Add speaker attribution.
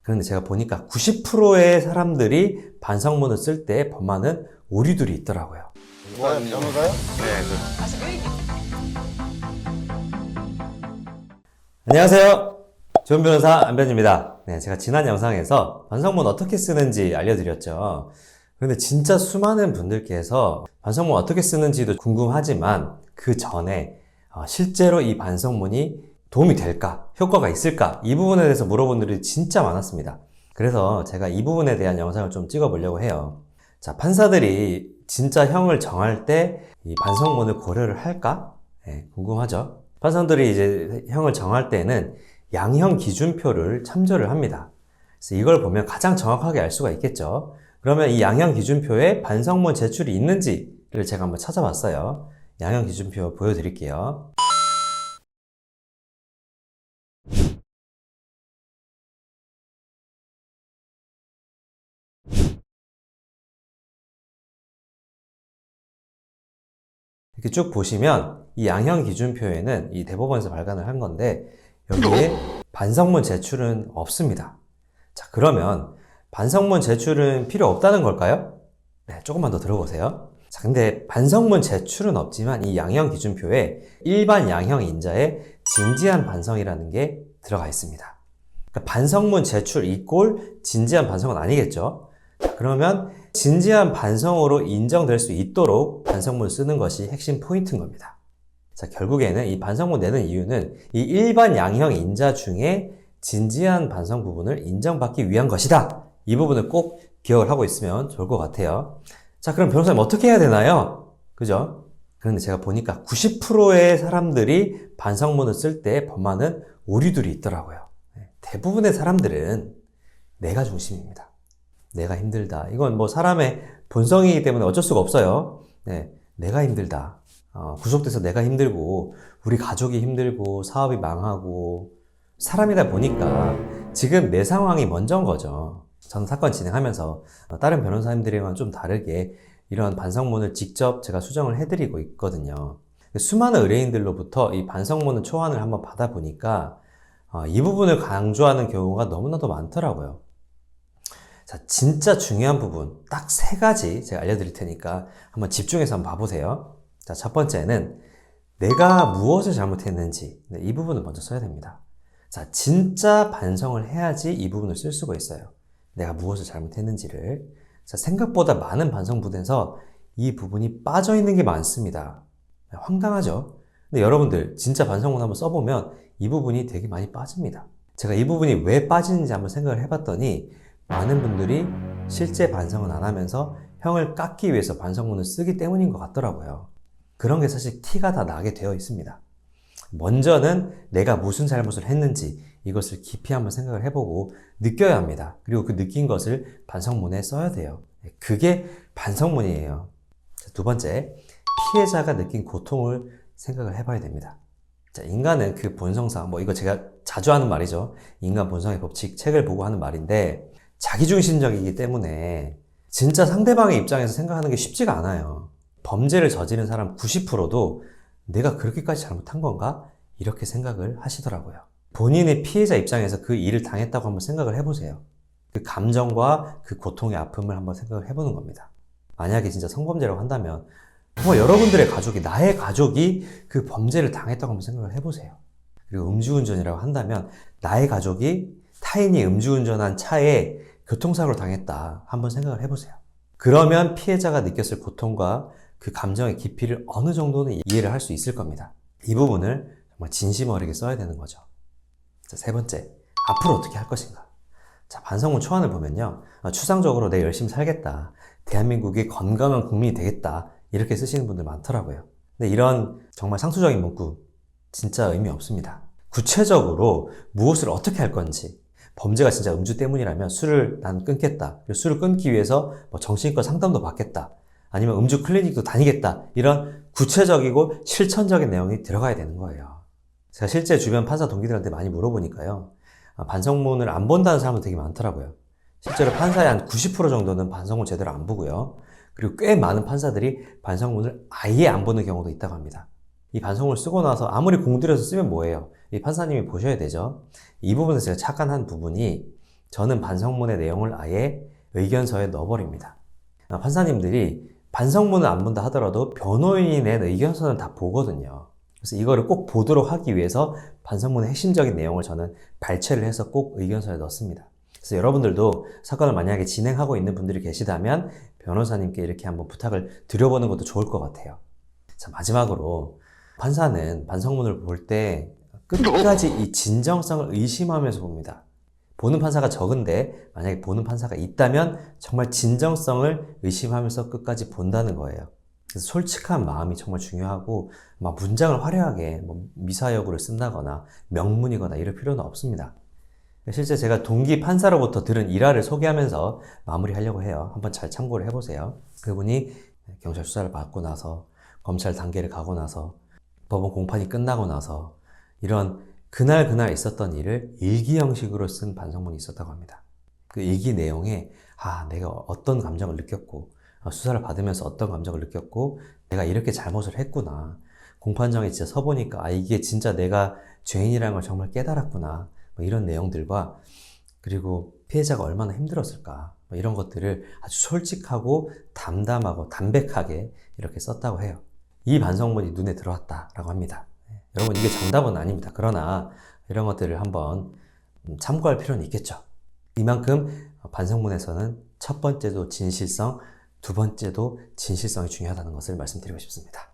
Speaker 1: 그런데 제가 보니까 90%의 사람들이 반성문을 쓸 때 범하는 오류들이 있더라고요.
Speaker 2: 변호사요?
Speaker 1: 안녕하세요. 좋은 변호사 안변입니다. 네, 제가 지난 영상에서 반성문 어떻게 쓰는지 알려드렸죠. 그런데 진짜 수많은 분들께서 반성문 어떻게 쓰는지도 궁금하지만 그 전에 실제로 이 반성문이 도움이 될까? 효과가 있을까? 이 부분에 대해서 물어본 분들이 진짜 많았습니다. 그래서 제가 이 부분에 대한 영상을 좀 찍어보려고 해요. 자, 판사들이 진짜 형을 정할 때 이 반성문을 고려를 할까? 네, 궁금하죠? 판사들이 이제 형을 정할 때는 양형 기준표를 참조를 합니다. 그래서 이걸 보면 가장 정확하게 알 수가 있겠죠. 그러면 이 양형 기준표에 반성문 제출이 있는지를 제가 한번 찾아봤어요. 양형 기준표 보여드릴게요. 이렇게 쭉 보시면 이 양형 기준표에는 이 대법원에서 발간을 한 건데 여기에 반성문 제출은 없습니다. 자, 그러면 반성문 제출은 필요 없다는 걸까요? 네, 조금만 더 들어보세요. 자, 근데 반성문 제출은 없지만 이 양형 기준표에 일반 양형 인자에 진지한 반성이라는 게 들어가 있습니다. 그러니까 반성문 제출 이꼴 진지한 반성은 아니겠죠? 자, 그러면 진지한 반성으로 인정될 수 있도록 반성문을 쓰는 것이 핵심 포인트인 겁니다. 자, 결국에는 이 반성문 내는 이유는 이 일반 양형 인자 중에 진지한 반성 부분을 인정받기 위한 것이다. 이 부분을 꼭 기억을 하고 있으면 좋을 것 같아요. 자, 그럼 변호사님 어떻게 해야 되나요? 그죠? 그런데 제가 보니까 90%의 사람들이 반성문을 쓸 때 범하는 오류들이 있더라고요. 대부분의 사람들은 내가 중심입니다. 내가 힘들다. 이건 뭐 사람의 본성이기 때문에 어쩔 수가 없어요. 네, 내가 힘들다. 구속돼서 내가 힘들고 우리 가족이 힘들고 사업이 망하고 사람이다 보니까 지금 내 상황이 먼저인 거죠. 저는 사건 진행하면서 다른 변호사님들이랑은 좀 다르게 이런 반성문을 직접 제가 수정을 해드리고 있거든요. 수많은 의뢰인들로부터 이 반성문을 초안을 한번 받아보니까 이 부분을 강조하는 경우가 너무나도 많더라고요. 자, 진짜 중요한 부분 딱 3가지 제가 알려드릴 테니까 한번 집중해서 한번 봐보세요. 자, 첫 번째는 내가 무엇을 잘못했는지 이 부분을 먼저 써야 됩니다. 자, 진짜 반성을 해야지 이 부분을 쓸 수가 있어요. 내가 무엇을 잘못했는지를. 자, 생각보다 많은 반성문에서 이 부분이 빠져있는 게 많습니다. 황당하죠? 근데 여러분들 진짜 반성문 한번 써보면 이 부분이 되게 많이 빠집니다. 제가 이 부분이 왜 빠지는지 한번 생각을 해봤더니 많은 분들이 실제 반성은 안 하면서 형을 깎기 위해서 반성문을 쓰기 때문인 것 같더라고요. 그런 게 사실 티가 다 나게 되어 있습니다. 먼저는 내가 무슨 잘못을 했는지 이것을 깊이 한번 생각을 해보고 느껴야 합니다. 그리고 그 느낀 것을 반성문에 써야 돼요. 그게 반성문이에요. 두 번째, 피해자가 느낀 고통을 생각을 해봐야 됩니다. 자, 인간은 그 본성상, 이거 제가 자주 하는 말이죠. 인간 본성의 법칙 책을 보고 하는 말인데 자기중심적이기 때문에 진짜 상대방의 입장에서 생각하는 게 쉽지가 않아요. 범죄를 저지른 사람 90%도 내가 그렇게까지 잘못한 건가? 이렇게 생각을 하시더라고요. 본인의 피해자 입장에서 그 일을 당했다고 한번 생각을 해보세요. 그 감정과 그 고통의 아픔을 한번 생각을 해보는 겁니다. 만약에 진짜 성범죄라고 한다면 여러분들의 가족이, 나의 가족이 그 범죄를 당했다고 한번 생각을 해보세요. 그리고 음주운전이라고 한다면 나의 가족이 타인이 음주운전한 차에 교통사고를 당했다. 한번 생각을 해보세요. 그러면 피해자가 느꼈을 고통과 그 감정의 깊이를 어느 정도는 이해를 할 수 있을 겁니다. 이 부분을 정말 진심 어리게 써야 되는 거죠. 자, 3번째, 앞으로 어떻게 할 것인가? 자, 반성문 초안을 보면요. 추상적으로 내 열심히 살겠다. 대한민국이 건강한 국민이 되겠다. 이렇게 쓰시는 분들 많더라고요. 근데 이런 정말 상투적인 문구 진짜 의미 없습니다. 구체적으로 무엇을 어떻게 할 건지, 범죄가 진짜 음주 때문이라면 술을 난 끊겠다. 술을 끊기 위해서 정신과 상담도 받겠다. 아니면 음주 클리닉도 다니겠다. 이런 구체적이고 실천적인 내용이 들어가야 되는 거예요. 제가 실제 주변 판사 동기들한테 많이 물어보니까요. 반성문을 안 본다는 사람도 되게 많더라고요. 실제로 판사의 한 90% 정도는 반성문 제대로 안 보고요. 그리고 꽤 많은 판사들이 반성문을 아예 안 보는 경우도 있다고 합니다. 이 반성문을 쓰고 나서 아무리 공들여서 쓰면 뭐예요? 이 판사님이 보셔야 되죠. 이 부분에서 제가 착안한 부분이 저는 반성문의 내용을 아예 의견서에 넣어버립니다. 판사님들이 반성문을 안 본다 하더라도 변호인이 낸 의견서는 다 보거든요. 그래서 이거를 꼭 보도록 하기 위해서 반성문의 핵심적인 내용을 저는 발췌를 해서 꼭 의견서에 넣습니다. 그래서 여러분들도 사건을 만약에 진행하고 있는 분들이 계시다면 변호사님께 이렇게 한번 부탁을 드려보는 것도 좋을 것 같아요. 자, 마지막으로 판사는 반성문을 볼 때 끝까지 이 진정성을 의심하면서 봅니다. 보는 판사가 적은데 만약에 보는 판사가 있다면 정말 진정성을 의심하면서 끝까지 본다는 거예요. 그래서 솔직한 마음이 정말 중요하고 막 문장을 화려하게 미사여구를 쓴다거나 명문이거나 이럴 필요는 없습니다. 실제 제가 동기 판사로부터 들은 일화를 소개하면서 마무리하려고 해요. 한번 잘 참고를 해보세요. 그분이 경찰 수사를 받고 나서 검찰 단계를 가고 나서 법원 공판이 끝나고 나서 이런 그날 있었던 일을 일기 형식으로 쓴 반성문이 있었다고 합니다. 그 일기 내용에 내가 어떤 감정을 느꼈고 수사를 받으면서 어떤 감정을 느꼈고 내가 이렇게 잘못을 했구나. 공판장에 진짜 서보니까 이게 진짜 내가 죄인이라는 걸 정말 깨달았구나. 이런 내용들과 그리고 피해자가 얼마나 힘들었을까. 이런 것들을 아주 솔직하고 담담하고 담백하게 이렇게 썼다고 해요. 이 반성문이 눈에 들어왔다라고 합니다. 여러분 이게 정답은 아닙니다. 그러나 이런 것들을 한번 참고할 필요는 있겠죠. 이만큼 반성문에서는 첫 번째도 진실성, 두 번째도 진실성이 중요하다는 것을 말씀드리고 싶습니다.